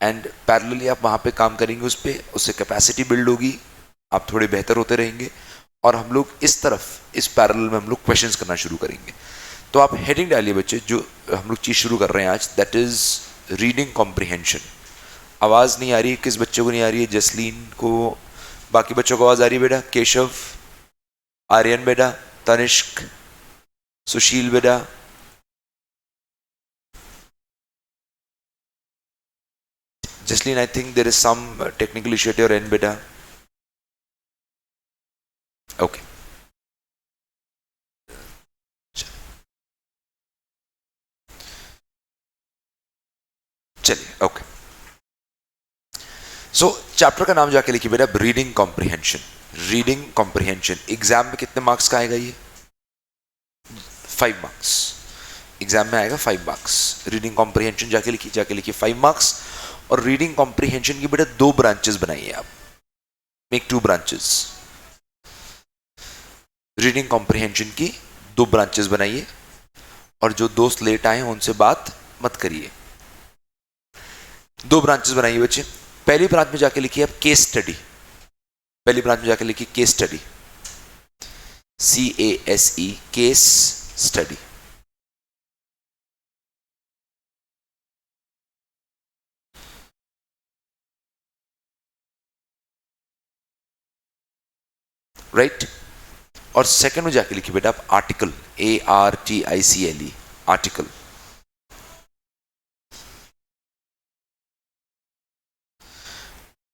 And parallelly आप वहाँ पे काम करेंगे उस पर, उससे कैपेसिटी बिल्ड होगी, आप थोड़े बेहतर होते रहेंगे, और हम लोग इस तरफ इस पैरेलल में हम लोग क्वेश्चंस करना शुरू करेंगे। तो आप हेडिंग डालिए बच्चे, जो हम लोग चीज़ शुरू कर रहे हैं आज, दैट इज़ रीडिंग कॉम्प्रिहेंशन। आवाज़ नहीं आ रही, किस बच्चे को नहीं आ रही है? जसलीन को, बाकी बच्चों को आवाज़ आ रही है बेटा? केशव, आर्यन बेटा, तनिष्क, सुशील बेटा, Jasleen, I think there is some technical issue at your end, beta. Okay. चलिए, ओके। सो चैप्टर का नाम जाके लिखिए बेटा, reading comprehension. Reading comprehension exam में कितने मार्क्स का आएगा? ये 5 मार्क्स। एग्जाम में आएगा 5 मार्क्स। रीडिंग कॉम्प्रिहेंशन जाके लिखिए 5 मार्क्स। और रीडिंग कॉम्प्रिहेंशन की बेटा 2 ब्रांचेस बनाइए आप। Make 2 branches. रीडिंग कॉम्प्रिहेंशन की 2 ब्रांचेस बनाइए, और जो दोस्त लेट आए हैं उनसे बात मत करिए। 2 ब्रांचेस बनाइए बच्चे। पहली ब्रांच में जाके लिखिए आप केस स्टडी। पहली ब्रांच में जाके लिखिए case study, CASE, case study. Right. और सेकंड में जाके लिखिए बेटा आप article, ARTICLE, article.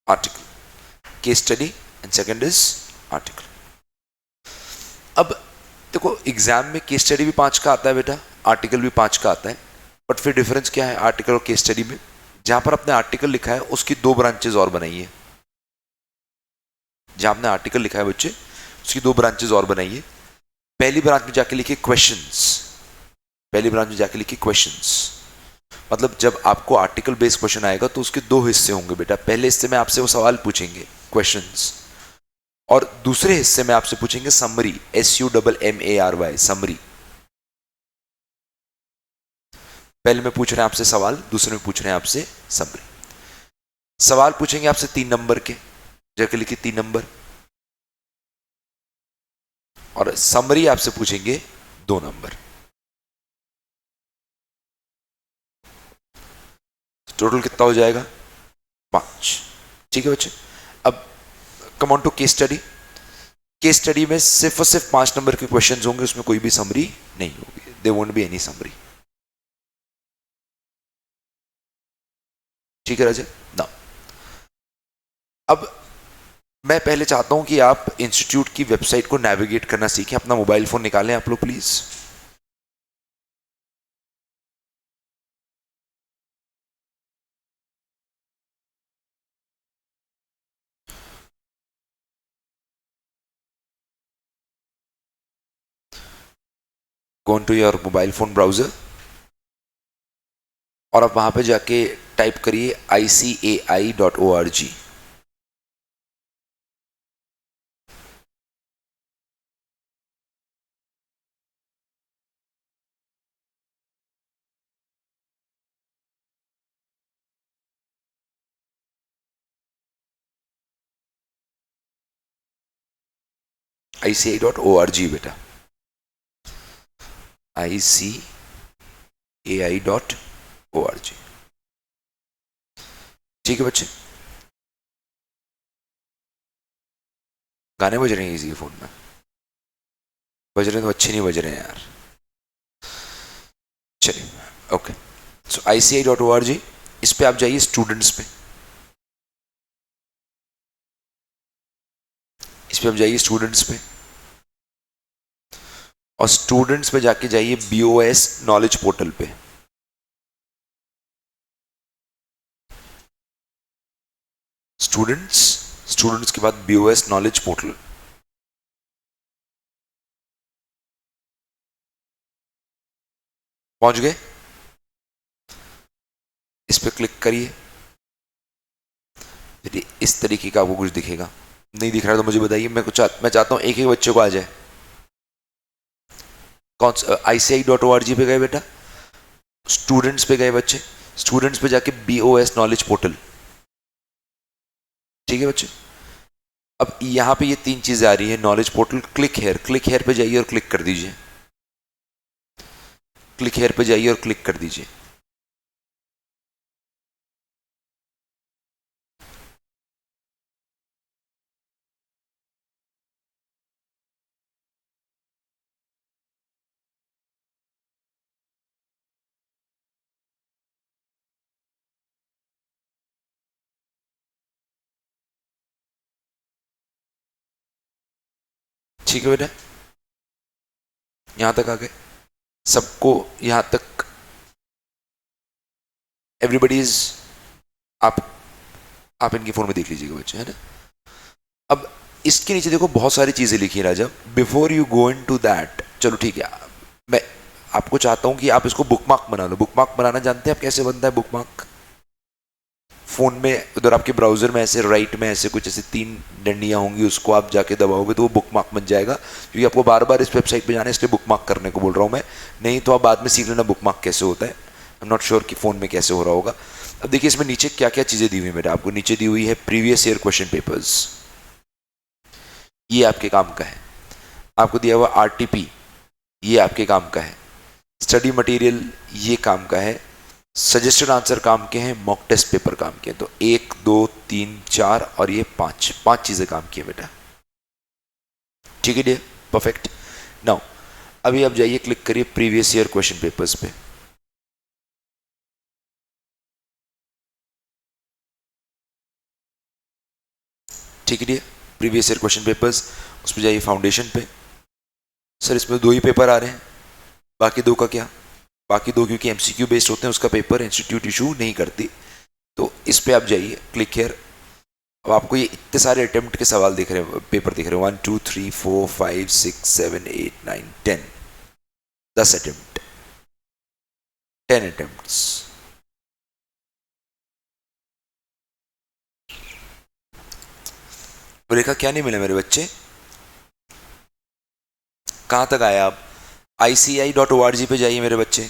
Article, case study and second is article. अब देखो, एग्जाम में केस स्टडी भी 5 का आता है बेटा, आर्टिकल भी 5 का आता है, बट फिर डिफरेंस क्या है आर्टिकल और केस स्टडी में? जहां पर आपने आर्टिकल लिखा है उसकी 2 ब्रांचेस और बनाइए। जहां आपने आर्टिकल लिखा है बच्चे, उसकी 2 ब्रांचेस और बनाइए। पहली ब्रांच में जाके लिखिए क्वेश्चंस। पहली ब्रांच में जाके लिखिए क्वेश्चंस। मतलब जब आपको आर्टिकल बेस्ड क्वेश्चन आएगा तो उसके 2 हिस्से होंगे बेटा। पहले हिस्से में आपसे वो सवाल पूछेंगे, क्वेश्चंस, और दूसरे हिस्से में आपसे पूछेंगे समरी, SUMMARY, समरी। पहले में पूछ रहे हैं आपसे सवाल, दूसरे में पूछ रहे हैं आपसे समरी। सवाल पूछेंगे आपसे 3 नंबर के, जाके लिखिए 3 नंबर, और समरी आपसे पूछेंगे 2 नंबर। टोटल कितना हो जाएगा? 5। ठीक है बच्चे। अब come on to case study. Case study में सिर्फ और सिर्फ 5 नंबर के क्वेश्चंस होंगे, उसमें कोई भी समरी नहीं होगी। They won't be any summary. ठीक है राजा ना। अब मैं पहले चाहता हूं कि आप इंस्टीट्यूट की वेबसाइट को नेविगेट करना सीखें। अपना मोबाइल फोन निकालें आप लोग please. Go to your mobile phone browser, और आप वहां पे जाके टाइप करिए ICAI.org। ICAI.org बेटा, ICAI.org। ठीक है बच्चे। गाने बज रहे हैं इसी फोन में? बज रहे हैं तो अच्छे नहीं बज रहे हैं यार। चलिए ओके। सो ICAI.org, इस पे आप जाइए स्टूडेंट्स पे। इस पे आप जाइए स्टूडेंट्स पे, और स्टूडेंट्स पे जाके जाइए BOS नॉलेज पोर्टल पे। स्टूडेंट्स के बाद BOS नॉलेज पोर्टल। पहुंच गए? इस पे क्लिक करिए। यदि इस तरीके का आपको कुछ दिखेगा, नहीं दिख रहा तो मुझे बताइए। मैं चाहता हूं एक एक बच्चे को आ जाए। कौन सा? ICAI.org पे गए बेटा, स्टूडेंट्स पे गए बच्चे। स्टूडेंट्स पे जाके BOS नॉलेज पोर्टल, ठीक है बच्चे। अब यहां पे ये तीन चीजें आ रही है, नॉलेज पोर्टल, क्लिक हेयर पे जाइए और क्लिक कर दीजिए, क्लिक हेयर पे जाइए और क्लिक कर दीजिए। ठीक है बेटा, यहां तक आ गए सबको, यहां तक एवरीबडी इज, आप आप इनके फोन में देख लीजिएगा बच्चे, है ना। अब इसके नीचे देखो बहुत सारी चीजें लिखी है राजा, before you go into that, चलो ठीक है, मैं आपको चाहता हूं कि आप इसको बुकमार्क बना लो। बुकमार्क बनाना जानते हैं आप कैसे बनता है बुकमार्क? फोन में उधर आपके ब्राउजर में ऐसे राइट में ऐसे कुछ ऐसे तीन डंडियां होंगी, उसको आप जाके दबाओगे तो वो बुकमार्क बन जाएगा, क्योंकि आपको बार बार इस वेबसाइट पे जाना है इसलिए बुकमार्क करने को बोल रहा हूं मैं, नहीं तो आप बाद में सीख लेना बुकमार्क कैसे होता है। आई एम नॉट श्योर कि फोन में कैसे हो रहा होगा। अब देखिए इसमें नीचे क्या क्या चीजें दी हुई है बेटा, आपको नीचे दी हुई है प्रीवियस ईयर क्वेश्चन पेपर्स, ये आपके काम का है। आपको दिया हुआ RTP, ये आपके काम का है। स्टडी मटेरियल ये काम का है। सजेस्टेड आंसर काम के हैं, मॉक टेस्ट पेपर काम के हैं। तो 1 2 3 4 और ये 5 5 चीजें काम की है बेटा, ठीक है डियर, परफेक्ट। नाउ अभी आप जाइए, क्लिक करिए प्रीवियस ईयर क्वेश्चन पेपर्स पे, ठीक है dear, previous year question papers, उस पर जाइए फाउंडेशन पे। सर इसमें 2 ही पेपर आ रहे हैं, बाकी 2 का क्या? बाकी 2 क्योंकि MCQ बेस्ड होते हैं, उसका पेपर इंस्टीट्यूट इशू नहीं करती, तो इस पे आप जाइए, क्लिक हियर। अब आपको ये इतने सारे अटेम्प्ट के सवाल दिख रहे हैं, पेपर दिख रहे हैं, 1 2 3 4 5 6 7 8 9 10, 10 अटेम्प्ट, 10 अटेम्प्ट्स। रेखा क्या नहीं मिला मेरे बच्चे, कहां तक आए आप? ICI.org पे जाइए मेरे बच्चे,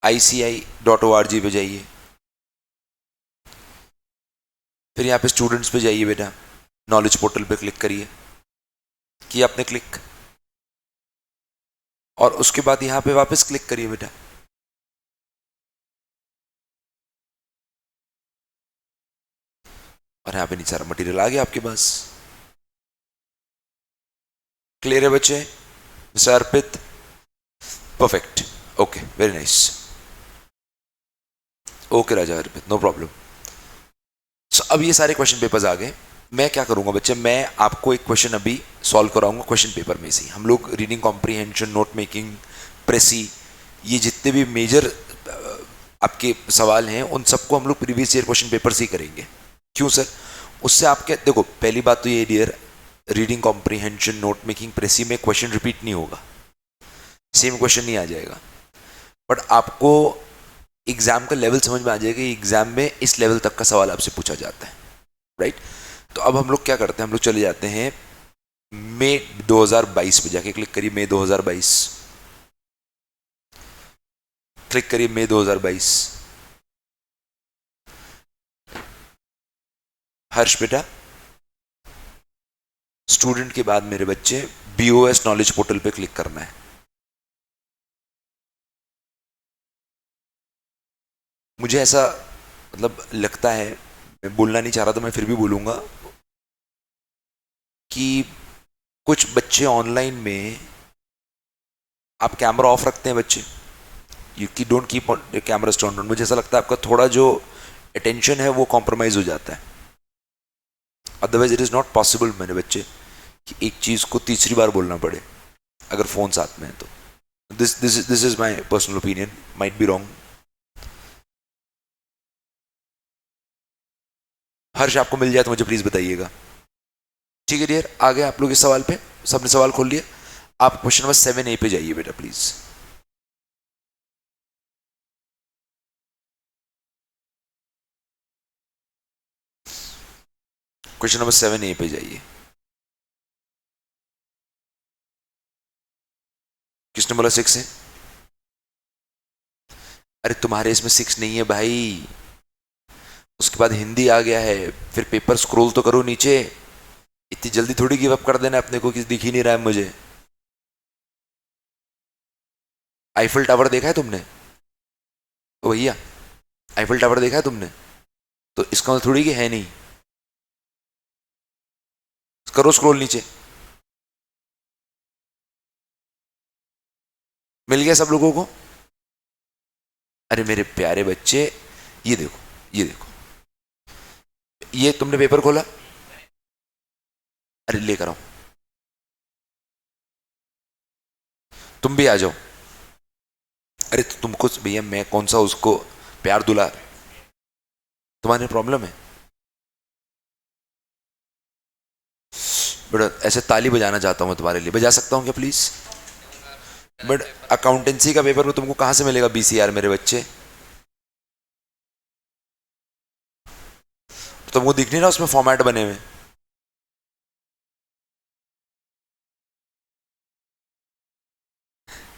ICI.org पे जाइए, फिर यहाँ पे स्टूडेंट्स पे जाइए बेटा, नॉलेज पोर्टल पे क्लिक करिए, किया आपने क्लिक, और उसके बाद यहाँ पे वापस क्लिक करिए बेटा, और यहाँ पे नीचे सारा मटेरियल आ गया आपके पास। क्लियर है बच्चे? Mister Arpit, perfect, okay, very nice, okay राजा अर्पित, नो प्रॉब्लम। सो अब ये सारे क्वेश्चन पेपर्स आ गए। मैं क्या करूंगा बच्चे, मैं आपको एक क्वेश्चन अभी सॉल्व कराऊंगा क्वेश्चन पेपर में से। हम लोग रीडिंग कॉम्प्रीहेंशन, नोट मेकिंग, प्रेसी, ये जितने भी मेजर आपके सवाल हैं उन सबको हम लोग प्रीवियस ईयर क्वेश्चन पेपर से ही करेंगे। क्यों सर? उससे आपके देखो, पहली बात तो ये dear, reading comprehension, note making, precis में क्वेश्चन रिपीट नहीं होगा, सेम क्वेश्चन नहीं आ जाएगा, बट आपको एग्जाम का लेवल समझ में आ जाएगा, एग्जाम में इस लेवल तक का सवाल आपसे पूछा जाता है, राइट। तो अब हम लोग क्या करते हैं, हम लोग चले जाते हैं मई 2022 पे, जाके क्लिक करिए मई 2022, क्लिक करिए मई 2022। हर्ष बेटा, स्टूडेंट के बाद मेरे बच्चे BOS नॉलेज पोर्टल पे क्लिक करना है। मुझे ऐसा मतलब लगता है, मैं बोलना नहीं चाह रहा था, मैं फिर भी बोलूंगा कि कुछ बच्चे ऑनलाइन में, आप कैमरा ऑफ रखते हैं बच्चे, यू की don't keep camera turn on, मुझे ऐसा लगता है आपका थोड़ा जो अटेंशन है वो कॉम्प्रोमाइज हो जाता है। Otherwise it is not possible मेरे बच्चे कि एक चीज को तीसरी बार बोलना पड़े अगर फोन साथ में है तो। This is my personal opinion, might be wrong. हर्ष आपको मिल जाए तो मुझे प्लीज बताइएगा, ठीक है डियर। आ गए आप लोग इस सवाल पे, सबने सवाल खोल लिया। आप क्वेश्चन नंबर 7A पे जाइए बेटा प्लीज। क्वेश्चन नंबर 7A पे जाइए। किसने बोला 6 है? अरे तुम्हारे इसमें 6 नहीं है भाई। उसके बाद हिंदी आ गया है, फिर पेपर स्क्रॉल तो करो नीचे। इतनी जल्दी थोड़ी गिव अप कर देना अपने को कि दिख ही नहीं रहा है मुझे। आईफिल टावर देखा है तुमने? ओ भैया, आईफिल टावर देखा है तुमने? तो इसका मतलब थोड़ी कि है नहीं। करो स्क्रॉल नीचे। मिल गया सब लोगों को? अरे मेरे प्यारे बच्चे, ये देखो, ये देखो, ये तुमने पेपर खोला? अरे लेकर आओ, तुम भी आ जाओ। अरे तो तुमको भैया मैं कौन सा उसको प्यार दुलार, तुम्हारे प्रॉब्लम है? बट ऐसे ताली बजाना चाहता हूँ मैं तुम्हारे लिए, बजा सकता हूँ क्या प्लीज? बट अकाउंटेंसी का पेपर में तुमको कहाँ से मिलेगा बीसीआर मेरे बच्चे? तो तुमको दिख नहीं रहा उसमें फॉर्मेट बने हुए?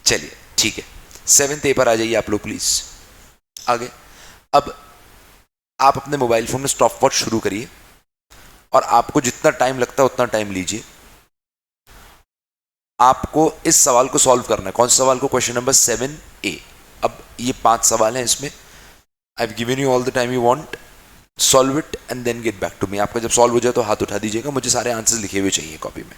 चलिए ठीक है, 7th पेपर आ जाइए आप लोग प्लीज आगे। अब आप अपने मोबाइल फोन में स्टॉप वॉच शुरू करिए, और आपको जितना टाइम लगता है उतना टाइम लीजिए। आपको इस सवाल को सॉल्व करना है। कौन सा सवाल को? Question number 7A। अब ये 5 सवाल हैं इसमें। I have given you all the time you want, solve it and then get back to me. आपका जब सॉल्व हो जाए तो हाथ उठा दीजिएगा, मुझे सारे आंसर्स लिखे हुए चाहिए कॉपी में।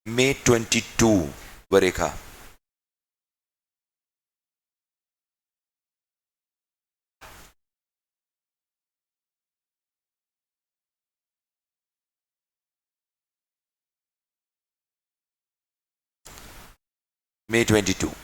May 22, वरेखा। May 22।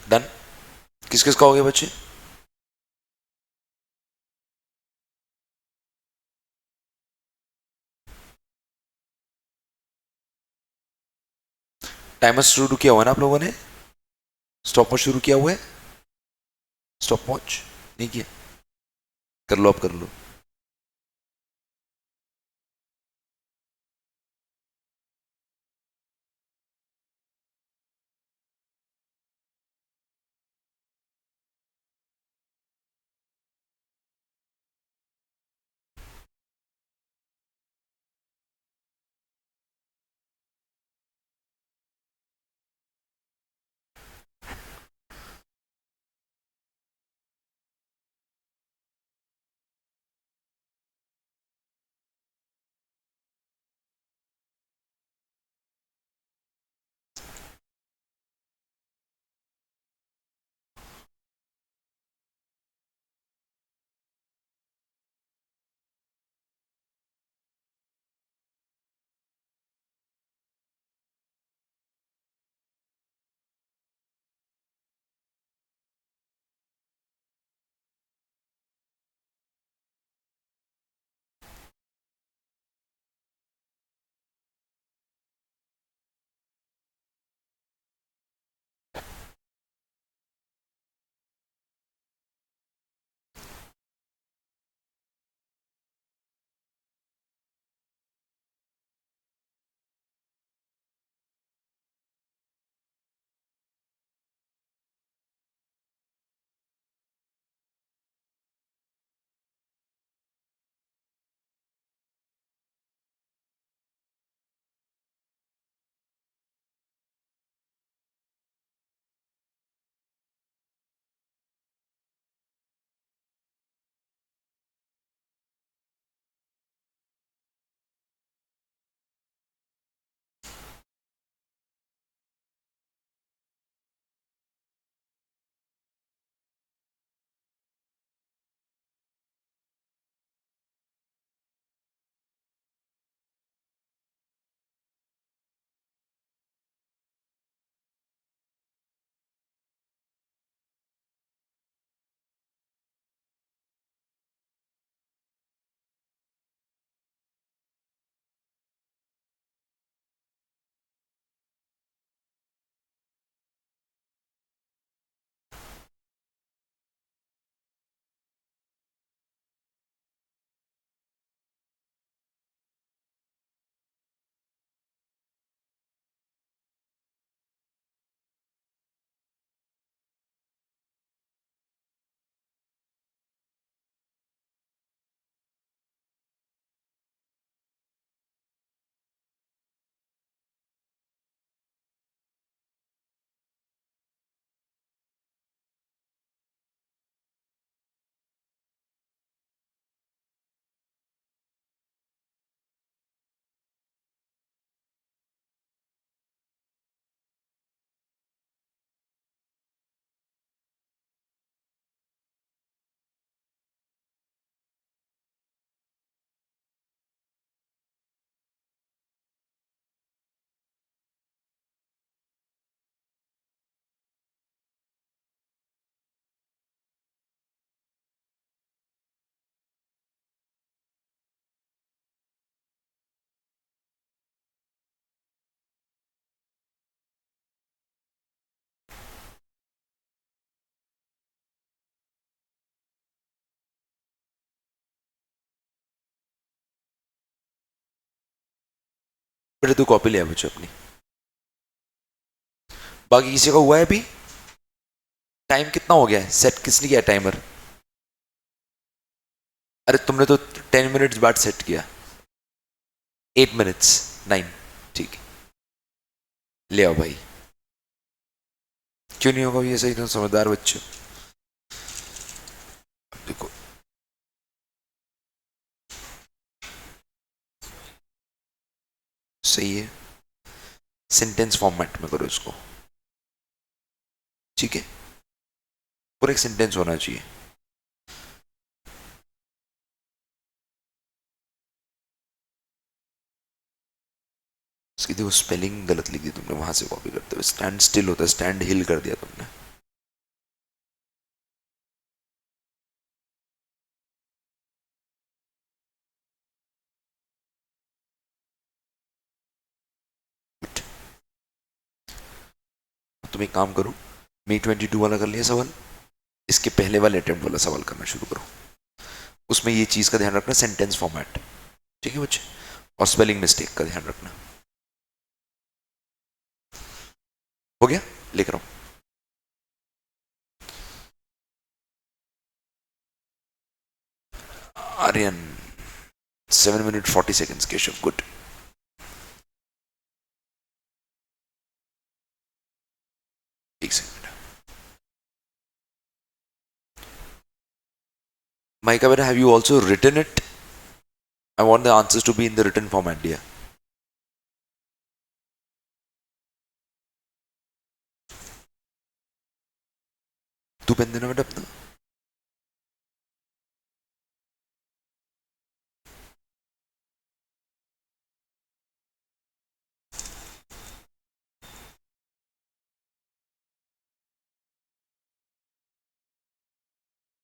डन। किस किस का हो गया बच्चे? टाइमर शुरू किया हुआ है ना आप लोगों ने? स्टॉप वॉच शुरू किया हुआ है? स्टॉप वॉच नहीं किया? कर लो, आप कर लो। बेटे तू कॉपी ले आ बच्चे अपनी। बाकी किसी का हुआ है अभी? टाइम कितना हो गया है सेट? किसने किया टाइमर? अरे तुमने तो 10 मिनट्स बाद सेट किया। 8 मिनट्स। 9। ठीक है, ले आओ भाई। क्यों नहीं होगा ये? सही, तुम समझदार बच्चे हो। देखो, सही है। सेंटेंस फॉर्मेट में करो इसको, ठीक है? पूरा एक सेंटेंस होना चाहिए। इसकी देखो स्पेलिंग गलत लिख दी तुमने, वहां से कॉपी करते हुए। स्टैंड स्टिल होता है, स्टैंड हिल कर दिया तुमने। तुम एक काम करो, मी 22 वाला कर लिया सवाल, इसके पहले वाले अटेम्प्ट वाला सवाल करना शुरू करो। उसमें ये चीज़ का ध्यान रखना, सेंटेंस फॉर्मेट, ठीक है बच्चे, और स्पेलिंग मिस्टेक का ध्यान रखना। हो गया, लेकर आओ। Aryan 7 minute 40 seconds, Keshav good. एक second. Maika, have you also written it? I want the answers to be in the written format, dear. तू पेन देना बेटा अपना।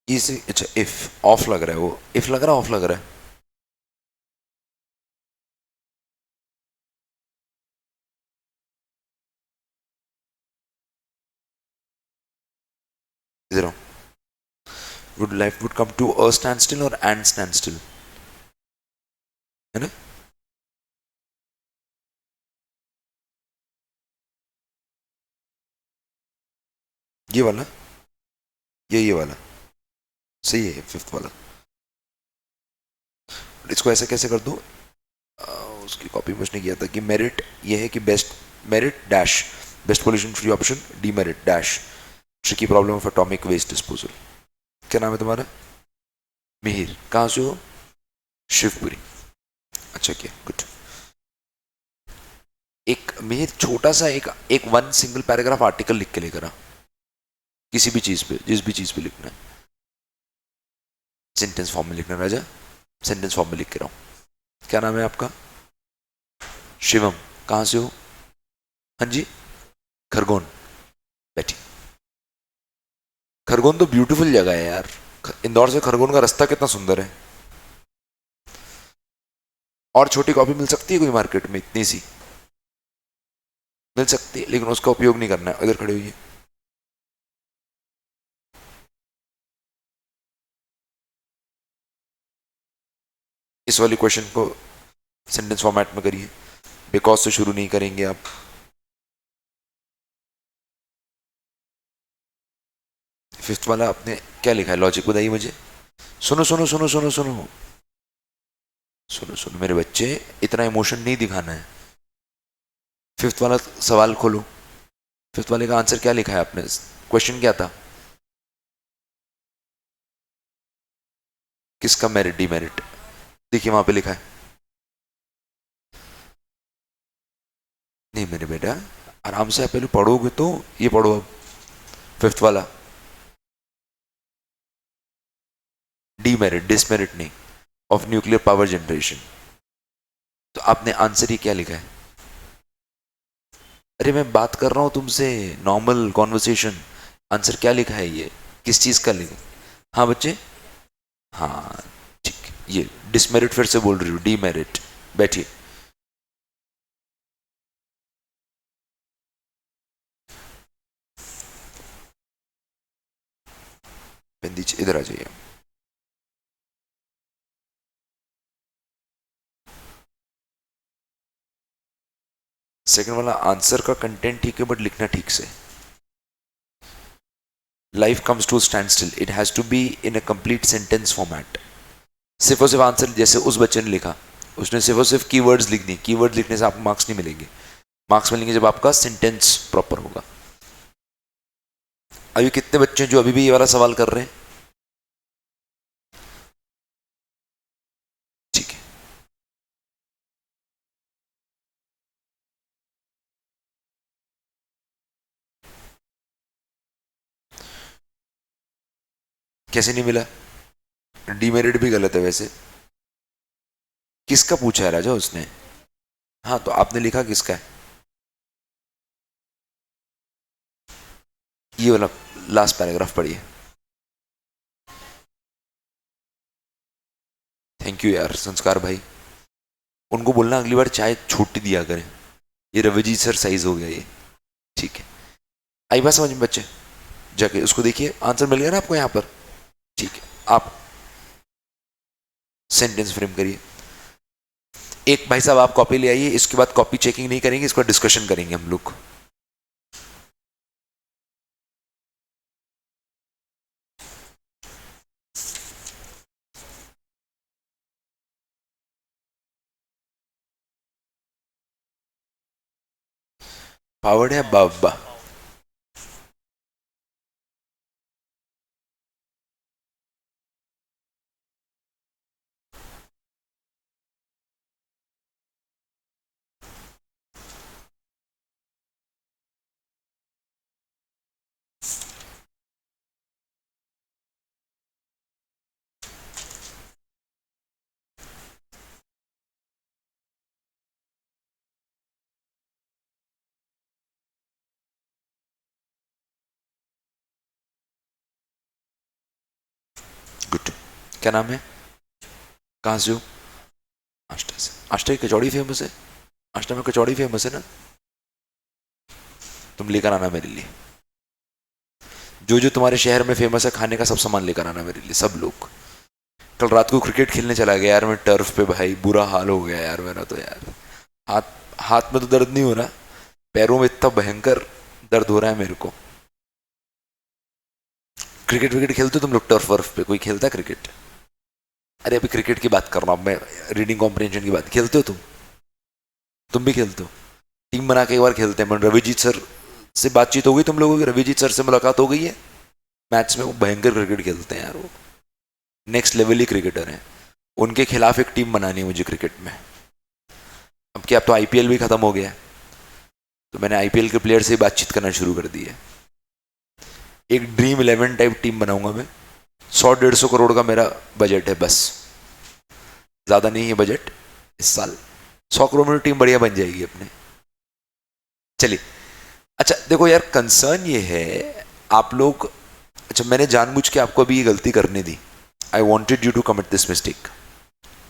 इसे अच्छा, इफ ऑफ लग रहा है, वो इफ लग रहा है, ऑफ लग रहा है। इधर आओ। Would life would come to a standstill or and standstill, है ना? ये वाला, ये वाला सही है, फिफ्थ वाला। इसको ऐसा कैसे कर दो, उसकी कॉपी मुझने किया था कि मेरिट ये है कि best merit dash best pollution free option, demerit dash tricky problem of atomic waste disposal. क्या नाम है तुम्हारा? मिहिर। कहाँ से हो? शिवपुरी। अच्छा किया, गुड। एक मिहिर छोटा सा एक वन सिंगल पैराग्राफ आर्टिकल लिख के लेकर आ, किसी भी चीज पे, जिस भी चीज पे लिखना है। सेंटेंस फॉर्म में लिखना राजा, सेंटेंस फॉर्म में लिख के रहा हूं। क्या नाम है आपका? शिवम। कहाँ से हो? हाँ जी, खरगोन। बैठी। खरगोन तो ब्यूटीफुल जगह है यार, इंदौर से खरगोन का रास्ता कितना सुंदर है। और छोटी कॉपी मिल सकती है कोई मार्केट में? इतनी सी मिल सकती है, लेकिन उसका उपयोग नहीं करना है। इधर खड़े हुई है। इस वाली क्वेश्चन को सेंटेंस फॉर्मेट में करिए, बिकॉज से शुरू नहीं करेंगे आप। फिफ्थ वाला आपने क्या लिखा है, लॉजिक बताइए मुझे। सुनो सुनो सुनो सुनो सुनो सुनो सुनो मेरे बच्चे, इतना इमोशन नहीं दिखाना है। फिफ्थ वाला सवाल खोलो, फिफ्थ वाले का आंसर क्या लिखा है आपने? क्वेश्चन क्या था? किसका मेरिट डीमेरिट? देखिए वहां पे लिखा है। नहीं मेरे बेटा, आराम से आप पहले पढ़ोगे तो। ये पढ़ो अब, फिफ्थ वाला डीमेरिट डिसमेरिट नहीं ऑफ न्यूक्लियर पावर जनरेशन। तो आपने आंसर ही क्या लिखा है? अरे मैं बात कर रहा हूं तुमसे, नॉर्मल कॉन्वर्सेशन। आंसर क्या लिखा है ये, किस चीज का लिखा? हाँ बच्चे, हाँ ठीक। ये डिसमेरिट फिर से बोल रही हूँ, डीमेरिट। बैठिए। दीजिए, इधर आ जाइए। सेकंड वाला आंसर का कंटेंट ठीक है, बट लिखना ठीक से। Life comes to stand still, it has to be in a complete sentence format. सिर्फ और सिर्फ आंसर जैसे उस बच्चे ने लिखा, उसने सिर्फ और सिर्फ कीवर्ड्स लिख दी। कीवर्ड लिखने से आपको मार्क्स नहीं मिलेंगे, मार्क्स मिलेंगे जब आपका सेंटेंस प्रॉपर होगा। अभी कितने बच्चे हैं जो अभी भी ये वाला सवाल कर रहे हैं? ठीक है। कैसे नहीं मिला? डीमेरिट भी गलत है वैसे। किसका पूछा है राजा उसने? हाँ तो आपने लिखा किसका है? ये वाला लास्ट पैराग्राफ पढ़िए। थैंक यू यार संस्कार भाई। उनको बोलना अगली बार चाय छोटी दिया करें। ये रवि जी सर साइज हो गया ये, ठीक है। आई बात समझ में बच्चे? जाके उसको देखिए, आंसर मिल गया ना आपको यहाँ पर। ठीक है, आप सेंटेंस फ्रेम करिए। एक भाई साहब आप कॉपी ले आइए, इसके बाद कॉपी चेकिंग नहीं करेंगे, इसको डिस्कशन करेंगे हम लोग। पावर्ड है बाबा। गुड। क्या नाम है? कहाँ से हो? आष्टा से। आष्टा की कचौड़ी फेमस है? आष्टा में कचौड़ी फेमस है ना? तुम लेकर आना मेरे लिए, जो जो तुम्हारे शहर में फेमस है खाने का सब सामान लेकर आना मेरे लिए, सब लोग। कल रात को क्रिकेट खेलने चला गया यार मैं टर्फ पे, भाई बुरा हाल हो गया यार मेरा तो यार। हाथ हाथ में तो दर्द नहीं हो रहा, पैरों में इतना भयंकर दर्द हो रहा है मेरे को। क्रिकेट विकेट खेलते हो तुम लोग टर्फ वर्फ पे? कोई खेलता है क्रिकेट? अरे अभी क्रिकेट की बात कर रहा हूँ मैं, रीडिंग कॉम्प्रिहेंशन की बात। खेलते हो तुम? तुम भी खेलते हो? टीम बना के एक बार खेलते हैं। रविजीत सर से बातचीत हो गई तुम लोगों की? रविजीत सर से मुलाकात हो गई है? मैच में वो भयंकर क्रिकेट खेलते हैं यार, वो नेक्स्ट लेवल ही क्रिकेटर हैं। उनके खिलाफ एक टीम बनानी है मुझे क्रिकेट में। अब क्या, अब तो आईपीएल भी खत्म हो गया है, तो मैंने आईपीएल के प्लेयर से बातचीत करना शुरू कर दी है। एक ड्रीम 11 टाइप टीम बनाऊंगा मैं। 100-150 करोड़ का मेरा बजट है बस, ज़्यादा नहीं है बजट इस साल। 100 करोड़ में टीम बढ़िया बन जाएगी अपने। चलिए, अच्छा देखो यार, कंसर्न ये है आप लोग, अच्छा मैंने जानबूझ के आपको अभी ये गलती करने दी। I wanted you to commit this mistake.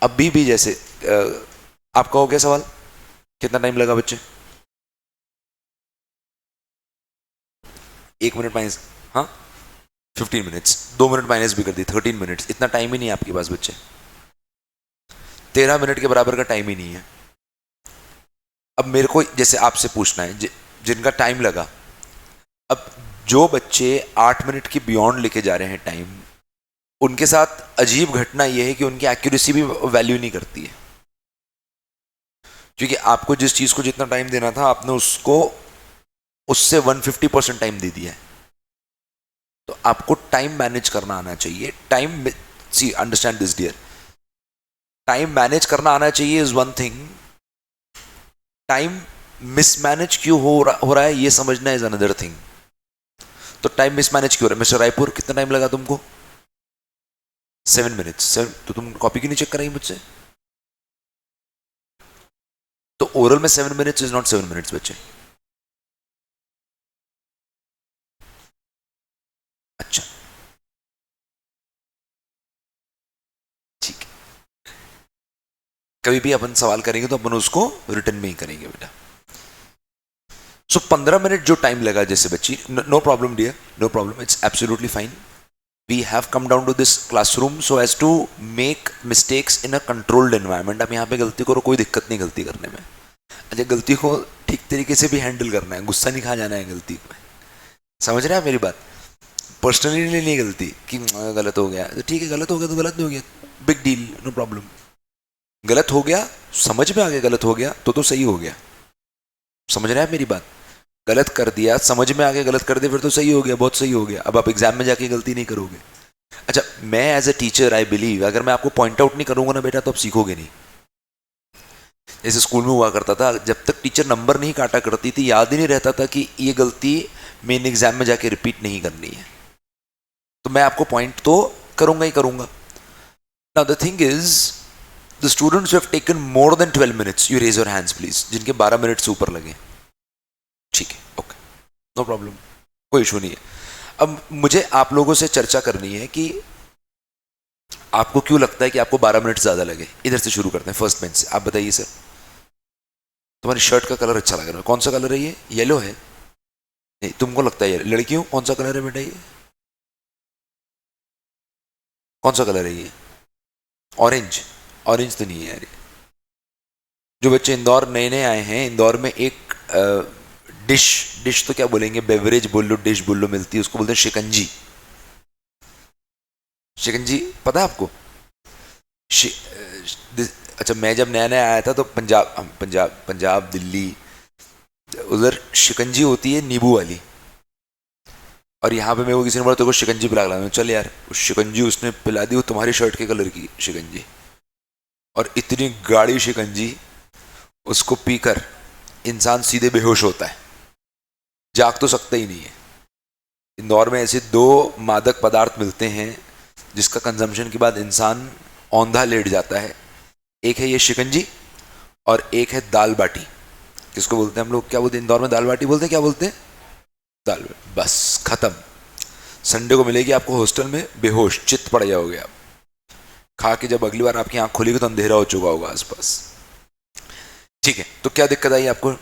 अभी भी जैसे आपका हो गया सवाल? कितना टाइम लगा बच्चे? 1 मिनट माइनस, हाँ 15 मिनट्स, 2 मिनट माइनस भी कर दी, 13 मिनट्स। इतना टाइम ही नहीं है आपके पास बच्चे, 13 मिनट के बराबर का टाइम ही नहीं है। अब मेरे को जैसे आपसे पूछना है जिनका टाइम लगा, अब जो बच्चे 8 मिनट की बियॉन्ड लेके जा रहे हैं टाइम, उनके साथ अजीब घटना यह है कि उनकी एक्यूरेसी भी वैल्यू नहीं करती है। क्योंकि आपको जिस चीज को जितना टाइम देना था आपने उसको उससे 150% टाइम दे दिया है। तो आपको टाइम मैनेज करना आना चाहिए। Time, see understand this dear, time manage करना आना चाहिए is one thing, time mismanage क्यों हो रहा है ये समझना इज अनदर थिंग। तो टाइम मिसमैनेज क्यों हो रहा है? मिस्टर रायपुर कितना टाइम लगा तुमको? 7 मिनट्स। तो तुम कॉपी क्यों नहीं चेक कराई मुझसे? तो ओरल में 7 मिनट्स इज नॉट 7 मिनट्स बच्चे। अच्छा ठीक है, कभी भी अपन सवाल करेंगे तो अपन उसको रिटर्न में ही करेंगे बेटा। सो 15 मिनट जो टाइम लगा जैसे बच्ची, no problem dear, no problem, it's absolutely fine. We have come down to this classroom so as to make mistakes in a controlled environment. अब यहाँ पे गलती करो, कोई दिक्कत नहीं गलती करने में। अच्छा, गलती को ठीक तरीके से भी हैंडल करना है, गुस्सा नहीं खा जाना है गलती को। समझ रहे हैं मेरी बात? पर्सनली नहीं लेनी है गलती कि गलत हो गया तो ठीक है, गलत हो गया तो गलत नहीं हो गया, बिग डील, नो प्रॉब्लम। गलत हो गया, समझ में आ गया गलत हो गया तो सही हो गया। समझ रहे हैं मेरी बात? गलत कर दिया, समझ में आ गया गलत कर दिया, फिर तो सही हो गया, बहुत सही हो गया। अब आप एग्जाम में जाके गलती नहीं करोगे। अच्छा, मैं as a teacher I believe अगर मैं आपको पॉइंट आउट नहीं करूंगा ना बेटा तो आप सीखोगे नहीं। जैसे स्कूल में हुआ करता था, जब तक टीचर नंबर नहीं काटा करती थी याद ही नहीं रहता था कि ये गलती मेन एग्जाम में जाके रिपीट नहीं करनी है। तो मैं आपको पॉइंट तो करूंगा ही करूंगा। Now the thing is, the students who have taken more than 12 minutes, you raise your hands please, जिनके 12 मिनट से ऊपर लगे। ठीक है, ओके, नो प्रॉब्लम, कोई इशू नहीं है। अब मुझे आप लोगों से चर्चा करनी है कि आपको क्यों लगता है कि आपको 12 मिनट ज्यादा लगे। इधर से शुरू करते हैं, फर्स्ट बेंच से। आप बताइए सर, तुम्हारी शर्ट का कलर अच्छा लग रहा है, कौन सा कलर है ये? येलो है? नहीं, तुमको लगता है यार लड़कियों कौन सा कलर है बेटा ये? कौन सा कलर है ये? ऑरेंज? ऑरेंज तो नहीं है यार ये। जो बच्चे इंदौर नए नए आए हैं, इंदौर में एक डिश, डिश तो क्या बोलेंगे, बेवरेज बोल लो, डिश बोल लो, मिलती है, उसको बोलते हैं शिकंजी। शिकंजी पता है आपको? शि, अच्छा, मैं जब नया नया आया था तो पंजाब दिल्ली, उधर शिकंजी होती है नींबू वाली, और यहाँ पे मेरे को किसी ने बोला तेरे को शिकंजी पिला रहा, चल यार, उस शिकंजी उसने पिला दी, वो तुम्हारी शर्ट के कलर की शिकंजी, और इतनी गाढ़ी शिकंजी, उसको पीकर इंसान सीधे बेहोश होता है, जाग तो सकता ही नहीं है। इंदौर में ऐसे दो मादक पदार्थ मिलते हैं जिसका कंजम्पशन के बाद इंसान औंधा लेट जाता है, एक है ये शिकंजी और एक है दाल बाटी। किसको बोलते हैं हम लोग, क्या बोलते हैं इंदौर में? दाल बाटी बोलते हैं, क्या बोलते हैं? दाल बाटी। बस खत्म। संडे को मिलेगी आपको हॉस्टल में, बेहोश चित्त पड़ जाओगे आप, खा के जब अगली बार आपकी आंख खुलेगी तो अंधेरा हो चुका होगा आसपास। ठीक है, तो क्या दिक्कत आई आपको?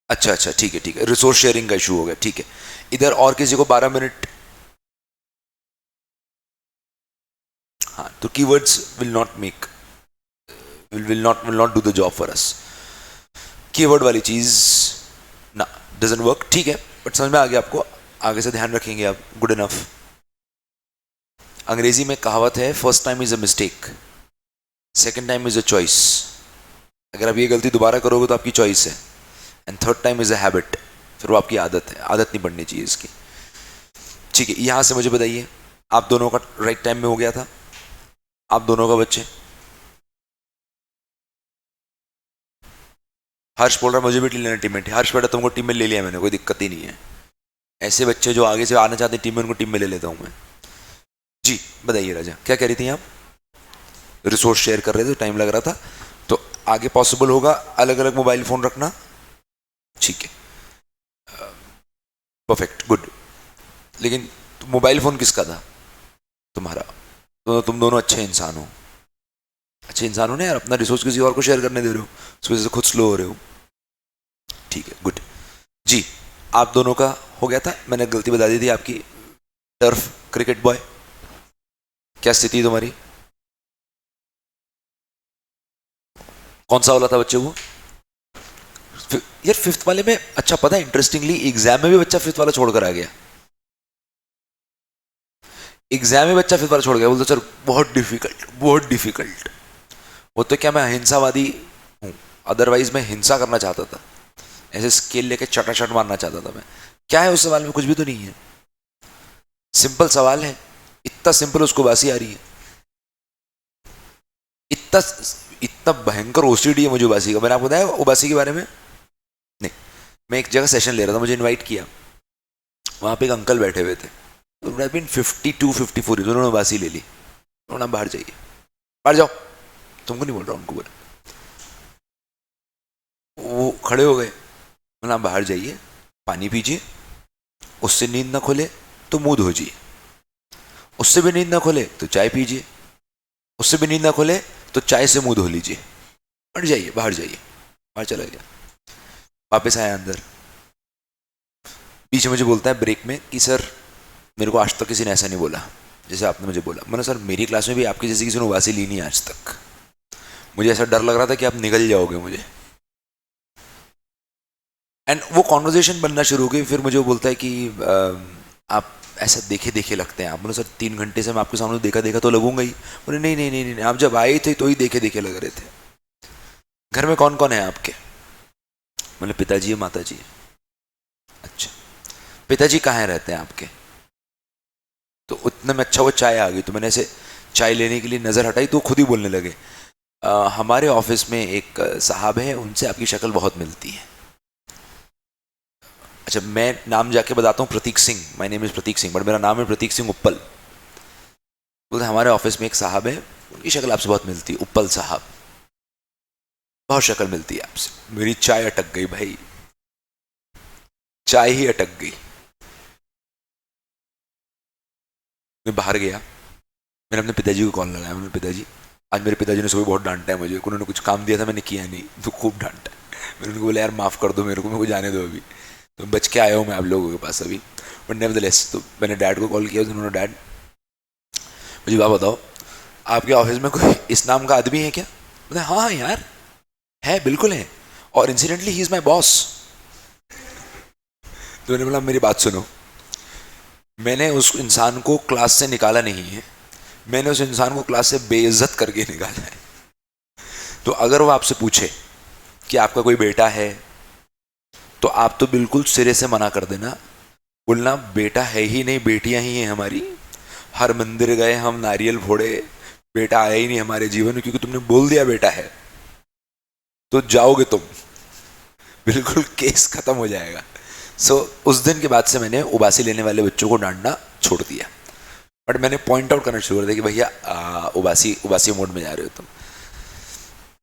अच्छा अच्छा, ठीक है ठीक है, रिसोर्स शेयरिंग का इशू हो गया, ठीक है। इधर और किसी को 12 मिनट। हाँ, तो keywords will not make, will not do the job for us. Keyword वाली चीज ना, डजंट वर्क, ठीक है, बट समझ में आ गया आपको, आगे से ध्यान रखेंगे आप, गुड इनफ। अंग्रेजी में कहावत है, first time is a mistake, second time is a choice. अगर आप ये गलती दोबारा करोगे तो आपकी चॉइस है, and third time is a habit, फिर वो आपकी आदत है, आदत नहीं बननी चाहिए इसकी। ठीक है, यहां से मुझे बताइए, आप दोनों का राइट टाइम में हो गया था, आप दोनों का बच्चे। हर्ष बोल रहा है मुझे भी लेना टीम में, हर्ष बेटा तुमको टीम में ले लिया मैंने, कोई दिक्कत ही नहीं है। ऐसे बच्चे जो आगे से आना चाहते हैं टीम में, उनको टीम में ले लेता हूं मैं। जी बताइए राजा, क्या कह रही थी आप? रिसोर्स शेयर कर रहे थे, टाइम लग रहा था, तो आगे पॉसिबल होगा अलग अलग मोबाइल फोन रखना? ठीक है, परफेक्ट, गुड। लेकिन मोबाइल फोन किसका था? तुम्हारा। तो तुम दोनों अच्छे इंसान हो, अच्छे इंसान हो ना यार, अपना रिसोर्स किसी और को शेयर करने दे रहे हो, उस वजह से खुद स्लो हो रहे हो। ठीक है, गुड। जी, आप दोनों का हो गया था, मैंने गलती बता दी थी आपकी। टर्फ क्रिकेट बॉय, क्या स्थिति तुम्हारी? कौन सा वाला था बच्चे को? यार फिफ्थ वाले में, अच्छा पता है इंटरेस्टिंगली एग्जाम में भी बच्चा फिफ्थ वाला छोड़कर आ गया। एग्जाम में बच्चा फिफ्थ वाला छोड़ गया, बोलते सर बहुत डिफिकल्ट, बहुत डिफिकल्ट। वो तो क्या, मैं अहिंसावादी हूँ, अदरवाइज मैं हिंसा करना चाहता था, ऐसे स्केल लेके चटाचट मारना चाहता था मैं। क्या है उस सवाल में? कुछ भी तो नहीं है, सिंपल सवाल है, इतना सिंपल उसको बासी आ रही है, इतना इतना भयंकर ओसीडी है मुझे उबासी का। मैंने आपको बताया उबासी के बारे में? नहीं, मैं एक जगह सेशन ले रहा था, मुझे इनवाइट किया, वहाँ पे एक अंकल बैठे हुए थे, उन्होंने बिन 52-54, उन्होंने उबासी ले ली, उन्होंने बाहर जाइए, बाहर जाओ, तुमको नहीं बोल रहा, उनको बोला। वो खड़े हो गए, बोला बाहर जाइए, पानी पीजिए, उससे नींद ना खुले तो मुंह धोजिए, उससे भी नींद ना खुले तो चाय पीजिए, उससे भी नींद ना खुले तो चाय से मुंह धो लीजिए, हट जाइए, बाहर जाइए। बाहर चला गया, वापस आया अंदर, पीछे मुझे बोलता है ब्रेक में कि सर मेरे को आज तक किसी ने ऐसा नहीं बोला जैसे आपने मुझे बोला। मैंने सर मेरी क्लास में भी आपकी जैसी किसी ने उबासी ली नहीं आज तक, मुझे ऐसा डर लग रहा था कि आप निकल जाओगे मुझे। एंड वो कॉन्वर्जेशन बनना शुरू हो गई, फिर मुझे वो बोलता है कि आप ऐसा देखे देखे लगते हैं आप। बोले सर 3 घंटे से मैं आपके सामने देखा देखा तो लगूंगा ही। बोले नहीं नहीं नहीं नहीं, आप जब आए थे तो ही देखे देखे लग रहे थे। घर में कौन कौन है आपके? बोले पिताजी है, माता जी है। अच्छा, पिताजी कहाँ रहते हैं आपके? तो उतने में अच्छा वो चाय आ गई, तो मैंने ऐसे चाय लेने के लिए नज़र हटाई तो खुद ही बोलने लगे, हमारे ऑफिस में एक साहब है, उनसे आपकी शक्ल बहुत मिलती है। अच्छा, मैं नाम जाके बताता हूँ, Pratik Singh, my name is Pratik Singh, but मेरा नाम है प्रतीक सिंह उप्पल। बोलते हमारे ऑफिस में एक साहब है, उनकी शक्ल आपसे बहुत मिलती है, उप्पल साहब, बहुत शक्ल मिलती है आपसे। मेरी चाय अटक गई भाई, चाय ही अटक गई। मैं बाहर गया, मैंने अपने पिताजी को कॉल लगाया, मैंने पिताजी आज मेरे पिताजी ने सुबह बहुत डांटा है मुझे, उन्होंने कुछ काम दिया था मैंने किया नहीं, तो खूब डांटा। मैंने उनको बोला यार माफ़ कर दो मेरे को जाने दो अभी, तो बच के आया हूँ मैं आप लोगों के पास अभी। बट नेवरदलेस, तो मैंने डैड को कॉल किया, उन्होंने डैड मुझे बात बताओ आपके ऑफिस में कोई इस नाम का आदमी है क्या? बोले हाँ यार है, बिल्कुल है, और incidentally he is my boss. तो मैंने बोला मेरी बात सुनो, मैंने उस इंसान को क्लास से निकाला नहीं है, मैंने उस इंसान को क्लास से बेइज्जत करके निकाला है। तो अगर वो आपसे पूछे कि आपका कोई बेटा है, तो आप तो बिल्कुल सिरे से मना कर देना, बोलना बेटा है ही नहीं, बेटियां ही हैं हमारी, हर मंदिर गए हम, नारियल फोड़े, बेटा आया ही नहीं हमारे जीवन में, क्योंकि तुमने बोल दिया बेटा है तो जाओगे तुम, बिल्कुल केस खत्म हो जाएगा। उस दिन के बाद से मैंने उबासी लेने वाले बच्चों को डांटना छोड़ दिया। बट मैंने पॉइंट आउट करना शुरू कर दिया कि भैया उबासी मोड में जा रहे हो तुम।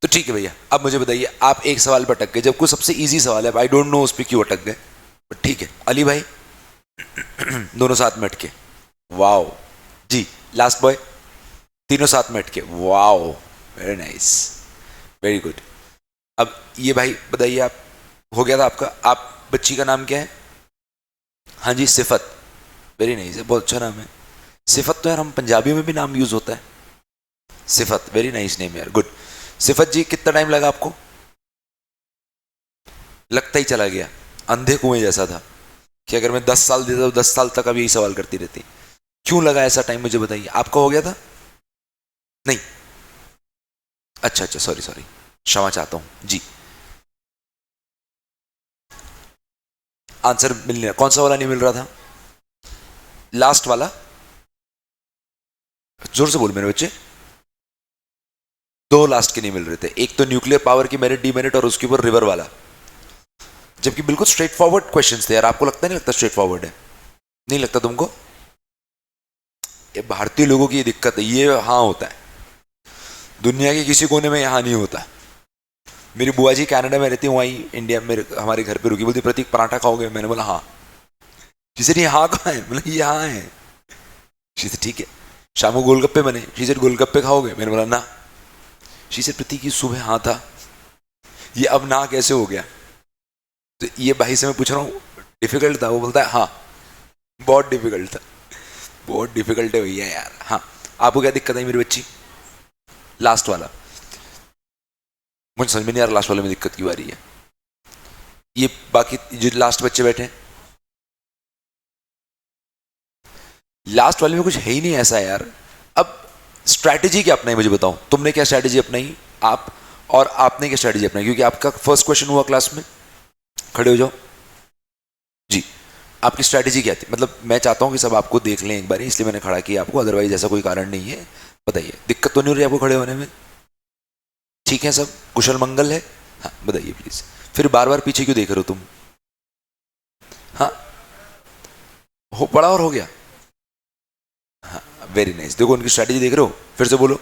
तो ठीक है भैया, अब मुझे बताइए, आप एक सवाल पर अटक गए, जब कोई सबसे इजी सवाल है, आई डोंट नो उस पर क्यों अटक गए, बट ठीक है। अली भाई दोनों साथ में अटके, वाओ जी। लास्ट बॉय, तीनों साथ में अटके, wow very nice, very good. अब ये भाई बताइए, आप हो गया था आपका। आप बच्ची का नाम क्या है? हाँ जी सिफत, वेरी नाइस है, बहुत अच्छा नाम है सिफत। तो यार हम पंजाबियों में भी नाम यूज होता है सिफत, वेरी नाइस नेम यार, गुड। सिफत जी कितना टाइम लगा आपको? लगता ही चला गया, अंधे कुएं जैसा था कि अगर मैं 10 साल देता तो 10 साल तक अब यही सवाल करती रहती। क्यों लगा ऐसा टाइम मुझे बताइए। आपका हो गया था? नहीं, अच्छा अच्छा, सॉरी सॉरी, क्षमा चाहता हूं जी। आंसर मिल नहीं रहा, कौन सा वाला नहीं मिल रहा था? लास्ट वाला, जोर से बोल मेरे बच्चे। दो लास्ट के नहीं मिल रहे थे, एक तो न्यूक्लियर पावर की मेरिट डीमेरिट और उसके ऊपर रिवर वाला, जबकि बिल्कुल स्ट्रेट फॉरवर्ड क्वेश्चंस थे यार। आपको लगता नहीं लगता स्ट्रेट फॉरवर्ड है? नहीं लगता तुमको? ये भारतीय लोगों की ये दिक्कत है, ये हाँ होता है, दुनिया के किसी कोने में यहाँ नहीं होता। मेरी बुआ जी कनाडा में रहती, वहीं इंडिया में हमारे घर पे रुकी, बोलती प्रतीक पराठा खाओगे? मैंने बोला हाँ। शी नहीं हाँ कहाँ है? मतलब ये हाँ है। शी से ठीक है। शाम को गोलगप्पे बने, शी से गोलगप्पे खाओगे? मैंने बोला ना। शी से प्रतीक सुबह हाँ था, ये अब ना कैसे हो गया? तो ये भाई से मैं पूछ रहा हूँ डिफिकल्ट था? वो बोलता है हाँ बहुत डिफिकल्ट था। बहुत डिफिकल्ट है भैया यार। हाँ, आपको क्या दिक्कत है मेरी बच्ची? लास्ट वाला मुझे समझ में नहीं आ रहा, लास्ट वाले में दिक्कत क्यों आ रही है? ये बाकी जो लास्ट बच्चे बैठे हैं, लास्ट वाले में कुछ है ही नहीं ऐसा यार। अब स्ट्रैटेजी क्या अपनाई मुझे बताओ, तुमने क्या स्ट्रैटेजी अपनाई आप, और आपने क्या स्ट्रैटेजी अपनाई? क्योंकि आपका फर्स्ट क्वेश्चन हुआ क्लास में, खड़े हो जाओ जी। आपकी स्ट्रैटेजी क्या थी? मतलब मैं चाहता हूं कि सब आपको देख लें एक बार, इसलिए मैंने खड़ा किया आपको, अदरवाइज ऐसा कोई कारण नहीं है। बताइए, दिक्कत तो नहीं हो रही आपको खड़े होने में? ठीक है सब कुशल मंगल है? हाँ बताइए प्लीज। फिर बार बार पीछे क्यों देख रहे हो तुम? हाँ हो पड़ा और हो गया। हाँ वेरी नाइस, देखो उनकी स्ट्रैटेजी देख रहे हो, फिर से बोलो।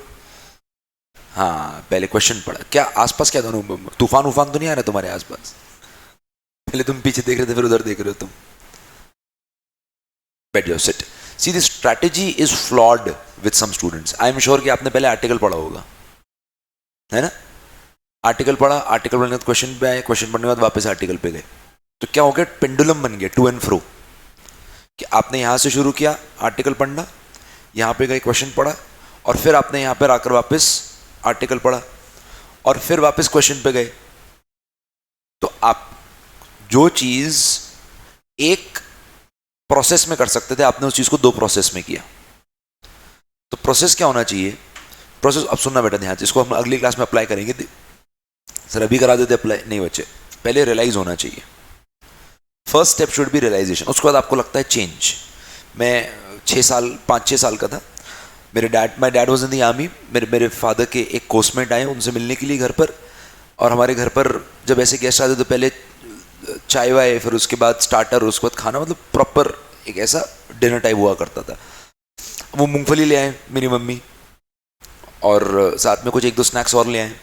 हाँ पहले क्वेश्चन पढ़ा, क्या आसपास क्या दोनों तूफान उफान तो नहीं आ रहा तुम्हारे आसपास? पहले तुम पीछे देख रहे थे, फिर उधर देख रहे हो तुम। बैठ जाओ, sit. See this strategy is flawed with some students. I am sure कि आपने पहले आर्टिकल पढ़ा होगा, है ना? आर्टिकल पढ़ा, आर्टिकल पढ़ने के बाद क्वेश्चन पे आए, क्वेश्चन पढ़ने के बाद वापस आर्टिकल पे गए, तो क्या हो गया? पेंडुलम बन गया, टू एंड फ्रो। कि आपने यहां से शुरू किया आर्टिकल पढ़ना, यहां पे गए क्वेश्चन पढ़ा, और फिर आपने यहां पर आकर वापस आर्टिकल पढ़ा, और फिर वापस क्वेश्चन पे गए। तो आप जो चीज एक प्रोसेस में कर सकते थे, आपने उस चीज को दो प्रोसेस में किया। तो प्रोसेस क्या होना चाहिए? प्रोसेस, अब सुनना बेटा ध्यान से, इसको हम अगली क्लास में अप्लाई करेंगे। सर अभी करा देते अप्लाई? नहीं बच्चे, पहले रियलाइज होना चाहिए। First step should be realisation. उसके बाद आपको लगता है चेंज। मैं 5-6 साल का था, my dad was in the army. मेरे फादर के एक कोर्समेट आए उनसे मिलने के लिए घर पर, और हमारे घर पर जब ऐसे गेस्ट आते तो पहले चाय वाय, फिर उसके बाद स्टार्टर, उसके बाद खाना, मतलब प्रॉपर एक ऐसा डिनर टाइप हुआ करता था। वो मूंगफली ले आए मेरी मम्मी, और साथ में कुछ 1-2 स्नैक्स और ले आए।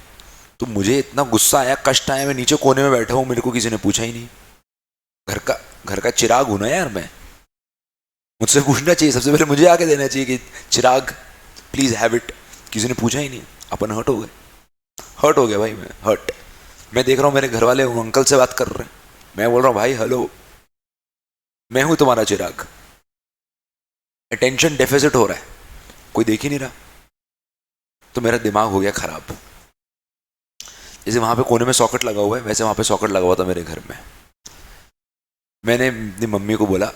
तो मुझे इतना गुस्सा आया, कष्ट आया, मैं नीचे कोने में बैठा हूँ, मेरे को किसी ने पूछा ही नहीं। घर का चिराग हूं ना यार मैं, मुझसे पूछना चाहिए, सबसे पहले मुझे आके देना चाहिए कि चिराग प्लीज हैव इट। किसी ने पूछा ही नहीं। अपन हर्ट हो गए, हर्ट हो गया भाई, मैं हर्ट। मैं देख रहा हूँ मेरे घर वाले अंकल से बात कर रहे हैं, मैं बोल रहा हूँ भाई हेलो, मैं हूं तुम्हारा चिराग, अटेंशन डेफिसिट हो रहा है, कोई देख ही नहीं रहा। तो मेरा दिमाग हो गया खराब। जैसे वहां पे कोने में सॉकेट लगा हुआ है, वैसे वहां पे सॉकेट लगा हुआ था मेरे घर में। मैंने अपनी मम्मी को बोला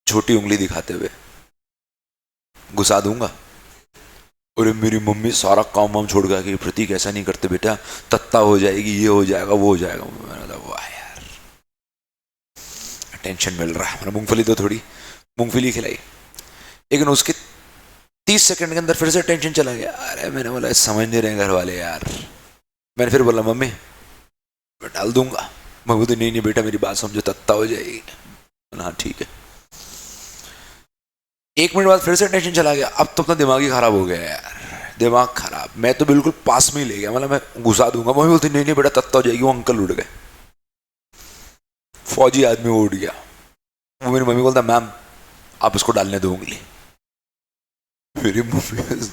छोटी उंगली दिखाते हुए, घुसा दूंगा। और मेरी मम्मी सारा काम वाम छोड़ गया कि प्रतीक ऐसा नहीं करते बेटा, तत्ता हो जाएगी, ये हो जाएगा, वो हो जाएगा। मैंने कहा वाह यार, टेंशन मिल रहा है। मैंने मूंगफली तो थोड़ी मूंगफली खिलाई, लेकिन उसके 30 सेकंड के अंदर फिर से टेंशन चला गया। अरे मैंने बोला समझ नहीं रहे घर वाले यार। मैंने फिर बोला मम्मी मैं डाल दूंगा। मैं बोलती नहीं नहीं बेटा मेरी बात समझो, तत्ता हो जाएगी। हाँ ठीक है। 1 मिनट बाद फिर से टेंशन चला गया। अब तो अपना दिमाग ही खराब हो गया यार, दिमाग खराब। मैं तो बिल्कुल पास में ही ले गया, मतलब मैं घुसा दूंगा। मम्मी बोलती नहीं नहीं बेटा तत्ता हो जाएगी। वो अंकल उठ गए, फौजी आदमी वो उठ गया। वो मेरी मम्मी बोलता मैम आप उसको डालने दो उंगली। मेरी मम्मी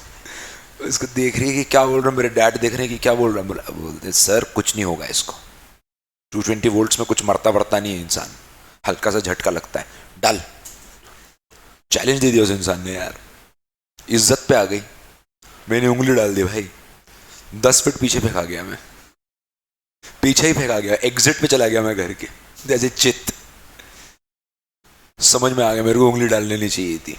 इसको देख रही है कि क्या बोल रहा है, मेरे डैड देख रहे हैं कि क्या बोल रहा है। बोलते सर कुछ नहीं होगा इसको, 220 वोल्ट्स में कुछ मरता वरता नहीं है इंसान, हल्का सा झटका लगता है, डाल। चैलेंज दे दिया उस इंसान ने यार, इज्जत पे आ गई। मैंने उंगली डाल दी भाई, 10 फीट पीछे फेंका गया मैं, पीछे ही फेंका गया, एग्जिट पे चला गया मैं घर के, जैसे चित। समझ में आ गया मेरे को उंगली डालनी नहीं चाहिए थी।